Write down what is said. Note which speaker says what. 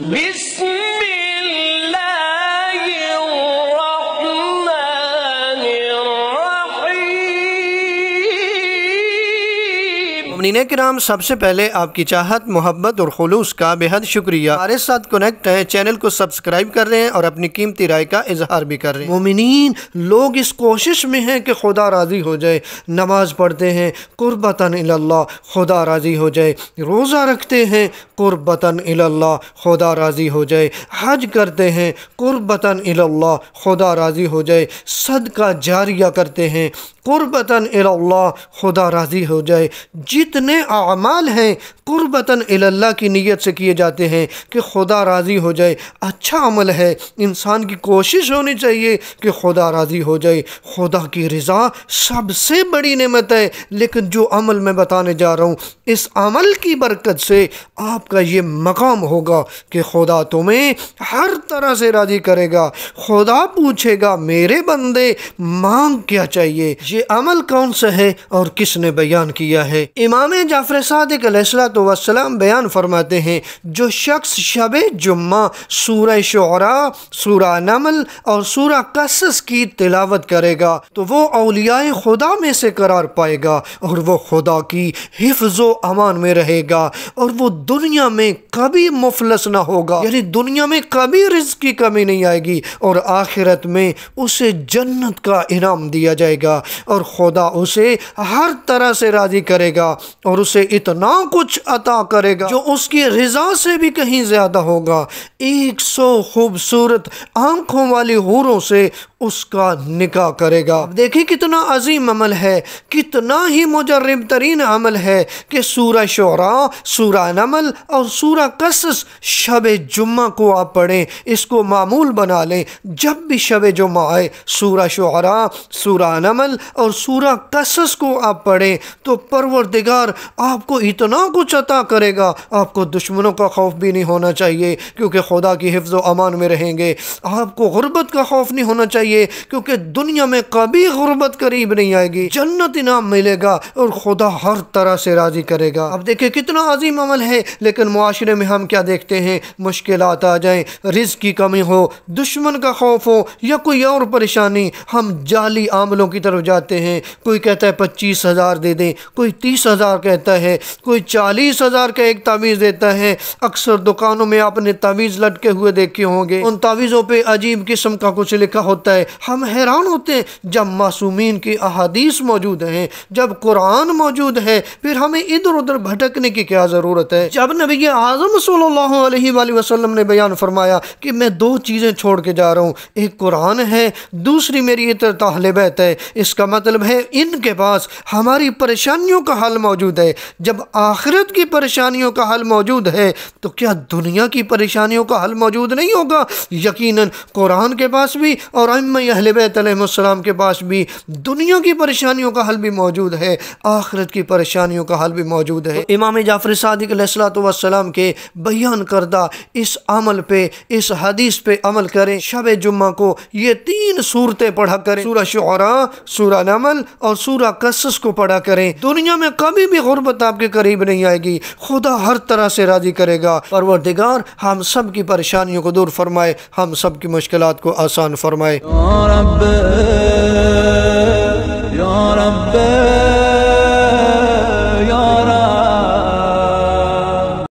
Speaker 1: بسم اللہ الرحمن الرحیم۔
Speaker 2: مومنین کرام، سب سے پہلے آپ کی چاہت، محبت اور خلوص کا بے حد شکریہ۔ ہمارے ساتھ کنیکٹ ہیں، چینل کو سبسکرائب کر رہے ہیں اور اپنی قیمتی رائے کا اظہار بھی کر رہے ہیں۔ مومنین لوگ اس کوشش میں ہیں کہ خدا راضی ہو جائے، نماز پڑھتے ہیں قربتاً اللہ خدا راضی ہو جائے، روزہ رکھتے ہیں قربتاً اللہ خدا راضی ہو جائے، حج کرتے ہیں قربتاً اللہ خدا راضی ہو جائے، صدقہ جاریہ کرتے ہیں قربتاً اللہ خدا راضی ہو جائے۔ جتنے اعمال ہیں قربتاً اللہ کی نیت سے کیے جاتے ہیں کہ خدا راضی ہو جائے۔ اچھا عمل ہے، انسان کی کوشش ہونی چاہیے کہ خدا راضی ہو جائے۔ خدا کی رضا سب سے بڑی نعمت ہے، لیکن جو عمل میں بتانے جا رہا ہوں، اس عمل کی برکت سے آپ کا یہ مقام ہوگا کہ خدا تمہیں ہر طرح سے راضی کرے گا۔ خدا پوچھے گا میرے بندے مانگ کیا چاہیے؟ یہ عمل کون سا ہے اور کس نے بیان کیا ہے؟ امام جعفر صادق علیہ السلام بیان فرماتے ہیں، جو شخص شب جمعہ سورہ شعراء، سورہ نمل اور سورہ قصص کی تلاوت کرے گا تو وہ اولیاء خدا میں سے قرار پائے گا اور وہ خدا کی حفظ و امان میں رہے گا، اور وہ دنیا میں کبھی مفلس نہ ہوگا، یعنی دنیا میں کبھی رزق کی کمی نہیں آئے گی، اور آخرت میں اسے جنت کا انعام دیا جائے گا، اور خدا اسے ہر طرح سے راضی کرے گا اور اسے اتنا کچھ عطا کرے گا جو اس کی رضا سے بھی کہیں زیادہ ہوگا۔ 100 خوبصورت آنکھوں والی حوروں سے اس کا نکاح کرے گا۔ دیکھیں کتنا عظیم عمل ہے، کتنا ہی مجرب ترین عمل ہے کہ سورہ شعراء، سورہ نمل اور سورہ قصص شب جمعہ کو آپ پڑھیں، اس کو معمول بنا لیں۔ جب بھی شب جمعہ آئے سورہ شعراء، سورہ نمل اور سورہ قصص کو آپ پڑھیں تو پروردگار آپ کو اتنا کچھ عطا کرے گا، آپ کو دشمنوں کا خوف بھی نہیں ہونا چاہیے کیونکہ خدا کی حفظ و امان میں رہیں گے۔ آپ کو غربت کا خوف نہیں ہونا چاہیے کیونکہ دنیا میں کبھی غربت قریب نہیں آئے گی، جنت انعام ملے گا اور خدا ہر طرح سے راضی کرے گا۔ اب دیکھیں کتنا عظیم عمل ہے، لیکن معاشرے میں ہم کیا دیکھتے ہیں؟ مشکلات آ جائیں، رزق کی کمی ہو، دشمن کا خوف ہو یا کوئی اور پریشانی، ہم جعلی عاملوں کی طرف جاتے ہیں۔ کوئی کہتا ہے 25,000 دے دیں، کوئی 30,000 کہتا ہے، کوئی 40,000 کا ایک تعویذ دیتا ہے۔ اکثر دکانوں میں آپ نے تعویذ لٹکے ہوئے دیکھے ہوں گے، ان تعویذوں پہ عجیب قسم کا کچھ لکھا ہوتا ہے۔ ہم حیران ہوتے ہیں جب معصومین کی احادیث موجود ہیں، جب قرآن موجود ہے، پھر ہمیں ادھر ادھر بھٹکنے کی کیا ضرورت ہے؟ جب نبی اعظم صلی اللہ علیہ وآلہ وسلم نے بیان فرمایا کہ میں 2 چیزیں چھوڑ کے جا رہا ہوں، ایک قرآن ہے، دوسری میری اطاعت اہل بیت ہے، اس کا مطلب ہے ان کے پاس ہماری پریشانیوں کا حل موجود ہے۔ جب آخرت کی پریشانیوں کا حل موجود ہے تو کیا دنیا کی پریشانیوں کا حل موجود نہیں ہوگا؟ یقیناً قرآن کے پاس بھی اور ائمہ اہل بیت علیہ السلام کے پاس بھی دنیا کی پریشانیوں کا حل بھی موجود ہے، آخرت کی پریشانیوں کا حل بھی موجود ہے۔ امام جعفر صادق علیہ السلام کے بیان کردہ اس عمل پہ، اس حدیث پہ عمل کریں۔ شب جمعہ کو یہ 3 صورتیں پڑھا کریں، سورہ شعراء، سورہ نمل اور سورہ قصص کو پڑھا کریں۔ دنیا میں کبھی بھی غربت آپ کے قریب نہیں آئے گی، خدا ہر طرح سے راضی کرے گا۔ پروردگار ہم سب کی پریشانیوں کو دور فرمائے، ہم سب کی مشکلات کو آسان فرمائے۔
Speaker 3: یا رب یا رب